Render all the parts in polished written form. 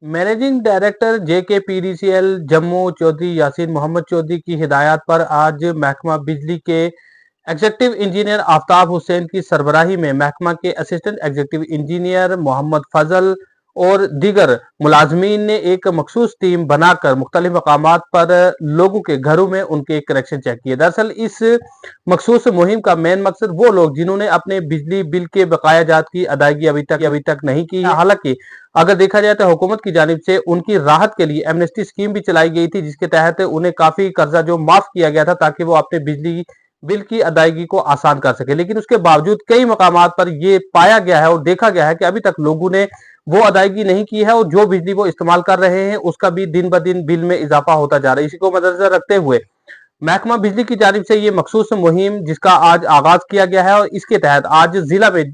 Managing director JKPDCL Jammu Chaudhary Yasin Mohammad Chaudhary की हिदायत पर आज महकमा बिजली के एग्जीक्यूटिव इंजीनियर आफ्ताब हुसैन की सरबराही में महकमा के असिस्टेंट एग्जीक्यूटिव इंजीनियर मोहम्मद फजल और दीगर मुलाजमीन ने एक मखसूस टीम बनाकर मुख्तलिफ मकामात पर लोगों के घरों में उनके कनेक्शन चेक किए। दरअसल इस मखसूस मुहिम का मेन मकसद वो लोग जिन्होंने अपने बिजली बिल के बकाया जात की अदायगी अभी तक नहीं की है। हालांकि अगर देखा जाए तो हुकूमत की जानिब से उनकी राहत के लिए एमनेस्टी स्कीम भी चलाई गई थी, जिसके तहत उन्हें काफी कर्जा जो माफ किया गया था ताकि वो अपने बिजली बिल की अदायगी को आसान कर सके। लेकिन उसके बावजूद कई मकामात पर यह पाया गया है और देखा गया है कि अभी तक लोगों ने वो अदायगी नहीं की है और जो बिजली वो इस्तेमाल कर रहे हैं उसका भी दिन ब दिन बिल में इजाफा होता जा रहा है। इसी को मद्देनजर रखते हुए महकमा बिजली की जानिब से ये मखसूस मुहिम जिसका आज आगाज किया गया है और इसके तहत आज जिला में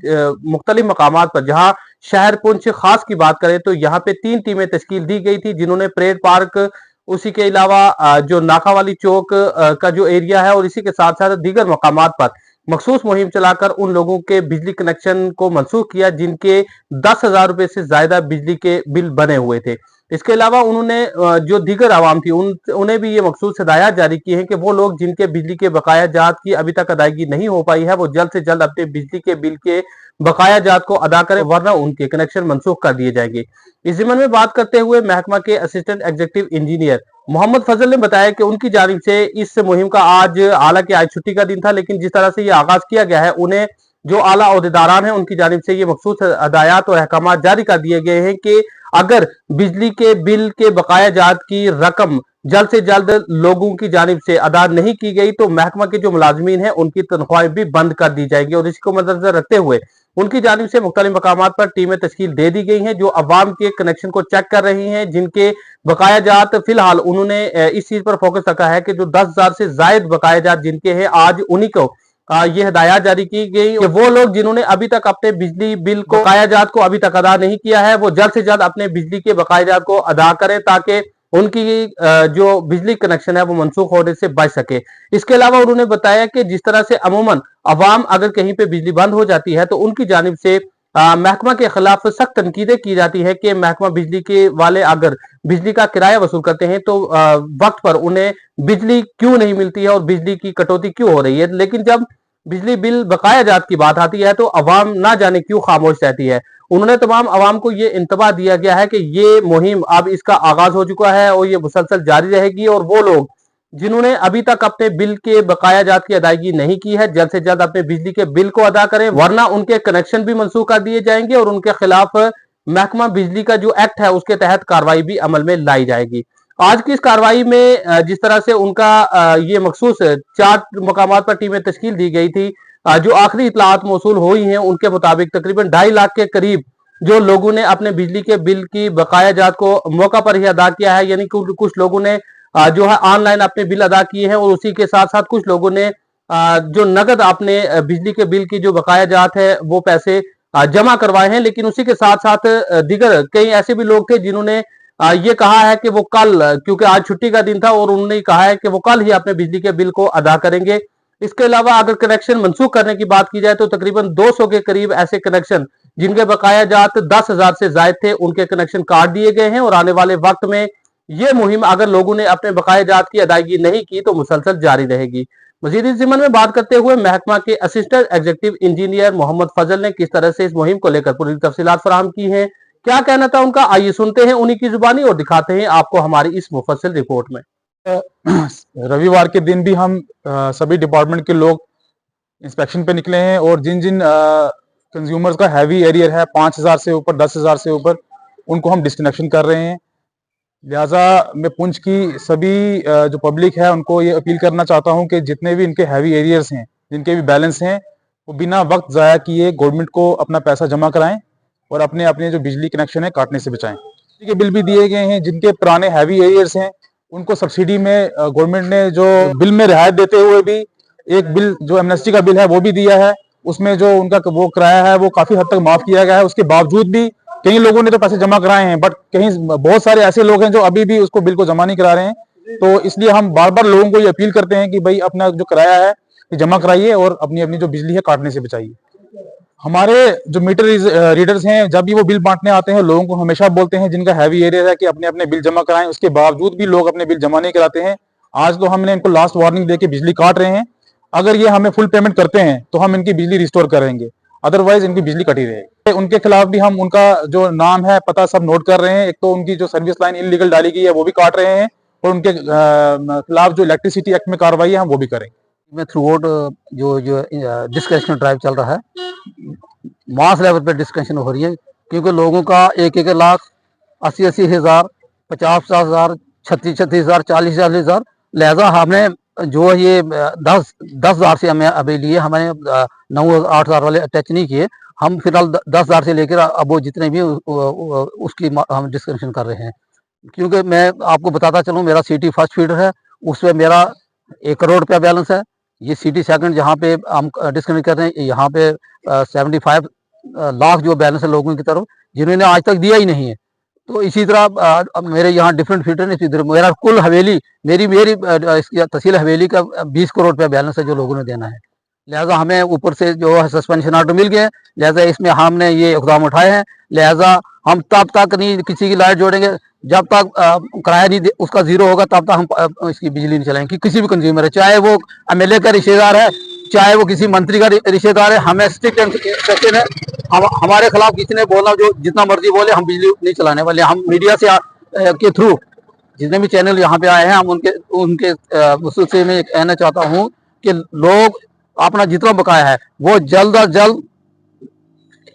मुख्तलिफ मकामात पर, जहां शहर पुंछ खास की बात करें तो यहाँ पे 3 टीमें तश्कील दी गई थी, जिन्होंने परेड पार्क, उसी के अलावा जो नाका वाली चौक का जो एरिया है और इसी के साथ साथ दीगर मकामात पर मखसूस मुहिम चलाकर उन लोगों के बिजली कनेक्शन को मनसूख किया जिनके 10,000 रुपए से ज्यादा बिजली के बिल बने हुए थे। इसके अलावा उन्होंने जो दीगर आवाम थी उन्हें भी ये मखसूस हिदायत जारी की है कि वो लोग जिनके बिजली के बकाया जात की अभी तक अदायगी नहीं हो पाई है वो जल्द से जल्द अपने बिजली के बिल के बकाया जात को अदा करें, वरना उनके कनेक्शन मनसूख कर दिए जाएंगे। इस जिम्मन में बात करते हुए महकमा के असिस्टेंट एग्जीक्यूटिव इंजीनियर मोहम्मद फजल ने बताया कि उनकी जानिब से इस मुहिम का आज, हालांकि आज छुट्टी का दिन था, लेकिन जिस तरह से ये आगाज किया गया है उन्हें जो आला ओहदेदारान है उनकी जानिब से ये मखसूस हदायत और अहकाम जारी कर दिए गए हैं कि अगर बिजली के बिल के बकाया जात की रकम जल्द से जल्द लोगों की जानिब से अदा नहीं की गई तो महकमा के जो मुलाजमीन हैं उनकी तनख्वाहें भी बंद कर दी जाएंगी। और इसको मद्देनजर रखते हुए उनकी जानिब से मुख्तलिफ मकामात पर टीमें तश्कील दे दी गई हैं जो अवाम के कनेक्शन को चेक कर रही हैं, जिनके बकाया जात फिलहाल उन्होंने इस चीज पर फोकस रखा है कि जो 10,000 से जायद बकाया जात जिनके हैं आज उन्हीं को ये हिदायत जारी की गई कि वो लोग जिन्होंने अभी तक अपने बिजली बिल को बकाया जात को अभी तक अदा नहीं किया है वो जल्द से जल्द अपने बिजली के बकाया जात को अदा करें ताकि उनकी जो बिजली कनेक्शन है वो मनसूख होने से बच सके। इसके अलावा उन्होंने बताया कि जिस तरह से अमूमन अवाम अगर कहीं पे बिजली बंद हो जाती है तो उनकी जानिब से महकमा के खिलाफ सख्त तनकीदें की जाती है कि महकमा बिजली के वाले अगर बिजली का किराया वसूल करते हैं तो वक्त पर उन्हें बिजली क्यों नहीं मिलती है और बिजली की कटौती क्यों हो रही है। लेकिन जब बिजली बिल बकाया जात की बात आती है तो अवाम ना जाने क्यों खामोश रहती है। उन्होंने तमाम अवाम को ये इंतबाह दिया गया है कि ये मुहिम अब इसका आगाज हो चुका है और ये मुसलसल जारी रहेगी और वो लोग जिन्होंने अभी तक अपने बिल के बकाया जात की अदायगी नहीं की है जल्द से जल्द अपने बिजली के बिल को अदा करें, वरना उनके कनेक्शन भी मनसूख कर दिए जाएंगे और उनके खिलाफ महकमा बिजली का जो एक्ट है उसके तहत कार्रवाई भी अमल में लाई जाएगी। आज की इस कार्रवाई में जिस तरह से उनका ये मखसूस 4 मकामात पर टीमें तश्कील दी गई थी, जो आखिरी इतलात मौसूल हुई हैं उनके मुताबिक तकरीबन 2.5 लाख के करीब जो लोगों ने अपने बिजली के बिल की बकाया जात को मौका पर ही अदा किया है, यानी कुछ लोगों ने जो है ऑनलाइन अपने बिल अदा किए हैं और उसी के साथ साथ कुछ लोगों ने जो नगद अपने बिजली के बिल की जो बकाया जात है वो पैसे जमा करवाए हैं। लेकिन उसी के साथ साथ दीगर कई ऐसे भी लोग थे जिन्होंने ये कहा है कि वो कल, क्योंकि आज छुट्टी का दिन था और उन्होंने कहा है कि वो कल ही अपने बिजली के बिल को अदा करेंगे। इसके अलावा अगर कनेक्शन मनसूख करने की बात की जाए तो तकरीबन 200 के करीब ऐसे कनेक्शन जिनके बकाया जात 10,000 से जायद थे उनके कनेक्शन काट दिए गए हैं और आने वाले वक्त में ये मुहिम अगर लोगों ने अपने बकाया जात की अदायगी नहीं की तो मुसलसल जारी रहेगी। मजीद इस जिम्मन में बात करते हुए महकमा के असिस्टेंट एग्जीक्यूटिव इंजीनियर मोहम्मद फजल ने किस तरह से इस मुहिम को लेकर पूरी तफसीलात फराहम की हैं, क्या कहना था उनका, आइए सुनते हैं उन्हीं की जुबानी और दिखाते हैं आपको हमारी इस मुफस्सिल रिपोर्ट में। रविवार के दिन भी हम सभी डिपार्टमेंट के लोग इंस्पेक्शन पे निकले हैं और जिन जिन कंज्यूमर्स का हैवी एरियर है 5,000 से ऊपर 10,000 से ऊपर उनको हम डिस्कनेक्शन कर रहे हैं। लिहाजा मैं पुंछ की सभी जो पब्लिक है उनको ये अपील करना चाहता हूं कि जितने भी इनके हैवी एरियर्स हैं, जिनके भी बैलेंस हैं, वो बिना वक्त ज़ाया किए गवर्नमेंट को अपना पैसा जमा कराएं और अपने अपने जो बिजली कनेक्शन है काटने से बचाएं। बिजली के बिल भी दिए गए हैं, जिनके पुराने हैवी एरियर्स हैं उनको सब्सिडी में गवर्नमेंट ने जो बिल में रियायत देते हुए भी एक बिल जो एमनेस्टी का बिल है वो भी दिया है, उसमें जो उनका वो किराया है वो काफी हद तक माफ किया गया है। उसके बावजूद भी कई लोगों ने तो पैसे जमा कराए हैं, बट कहीं बहुत सारे ऐसे लोग हैं जो अभी भी उसको बिल को जमा नहीं करा रहे हैं। तो इसलिए हम बार बार लोगों को ये अपील करते हैं कि भाई अपना जो किराया है ये जमा कराइए और अपनी अपनी जो बिजली है काटने से बचाइए। हमारे जो मीटर रीडर्स हैं, जब भी वो बिल बांटने आते हैं, लोगों को हमेशा बोलते हैं जिनका हैवी एरिया है कि अपने अपने बिल जमा कराएं। उसके बावजूद भी लोग अपने बिल जमा नहीं कराते हैं। आज तो हमने इनको लास्ट वार्निंग देके बिजली काट रहे हैं। अगर ये हमें फुल पेमेंट करते हैं तो हम इनकी बिजली रिस्टोर करेंगे, अदरवाइज इनकी बिजली कटी रहेगी। उनके खिलाफ भी हम उनका जो नाम है, पता सब नोट कर रहे हैं। एक तो उनकी जो सर्विस लाइन इलीगल डाली गई है वो भी काट रहे हैं, और उनके खिलाफ जो इलेक्ट्रिसिटी एक्ट में कार्रवाई है हम वो भी करेंगे। में थ्रू आउट जो जो डिस्कशन ड्राइव चल रहा है, मास लेवल पे डिस्कशन हो रही है, क्योंकि लोगों का 1-1 लाख, 80-80 हज़ार, 50-50 हज़ार, 36-36 हज़ार, 40-40 हज़ार, लिहाजा हमने जो ये 10 हज़ार से हमें अभी लिए, हमें 9-8 हज़ार वाले अटैच नहीं किए। हम फिलहाल 10 हज़ार से लेकर अब वो जितने भी उसकी हम डिस्कशन कर रहे हैं। क्योंकि मैं आपको बताता चलूँ, मेरा सिटी फर्स्ट फीडर है, उसमें मेरा 1 करोड़ रुपया बैलेंस है। ये सिटी सेकंड जहाँ पे हम डिस्कनेक्ट कर रहे हैं, यहाँ पे 75 लाख जो बैलेंस है लोगों की तरफ, जिन्होंने आज तक दिया ही नहीं है। तो इसी तरह मेरे यहाँ डिफरेंट फीडर है। इसी तरह मेरा कुल हवेली, मेरी इसकी तहसील हवेली का 20 करोड़ रुपया बैलेंस है जो लोगों ने देना है। लिहाजा हमें ऊपर से जो है सस्पेंशन आर्डर मिल गए, लिहाजा इसमें हमने ये इकदाम उठाए हैं। लिहाजा हम तब तक नहीं किसी की लाइट जोड़ेंगे जब तक किराया नहीं उसका जीरो होगा, तब तक हम इसकी बिजली नहीं चलाएंगे। किसी भी कंज्यूमर है, चाहे वो एमएलए का रिश्तेदार है, चाहे वो किसी मंत्री का रिश्तेदार है, हमें स्ट्रिक्ट इंस्ट्रक्शन है। हमारे खिलाफ किसी ने बोला, जो जितना मर्जी बोले, हम बिजली नहीं चलाने वाले। हम मीडिया से के थ्रू जितने भी चैनल यहाँ पे आए हैं, हम उनके वसूल से मैं कहना चाहता हूँ कि लोग अपना जितना बकाया है वो जल्द अज जल्द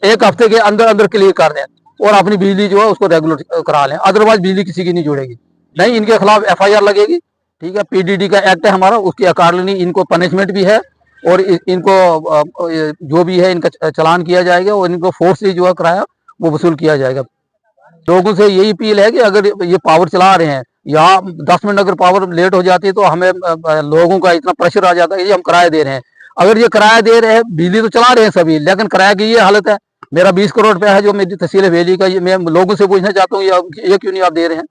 1 हफ्ते के अंदर अंदर क्लियर कर दें और अपनी बिजली जो है उसको रेगुलर करा लें। अदरवाइज बिजली किसी की नहीं जुड़ेगी, नहीं इनके खिलाफ FIR लगेगी। ठीक है, PDD का एक्ट है हमारा, उसके अकॉर्डिंगली इनको पनिशमेंट भी है, और इनको जो भी है इनका चालान किया जाएगा, और इनको फोर्स से जो है किराया वो वसूल किया जाएगा। लोगों से यही अपील है कि अगर ये पावर चला रहे हैं, यहाँ 10 मिनट अगर पावर लेट हो जाती है तो हमें लोगों का इतना प्रेशर आ जाता है कि हम किराया दे रहे हैं। अगर ये किराया दे रहे हैं, बिजली तो चला रहे हैं सभी, लेकिन किराया की ये हालत है। मेरा 20 करोड़ रुपया है जो मेरी तहसील हवेली का, ये मैं लोगों से पूछना चाहता हूँ, ये क्यों नहीं आप दे रहे हैं?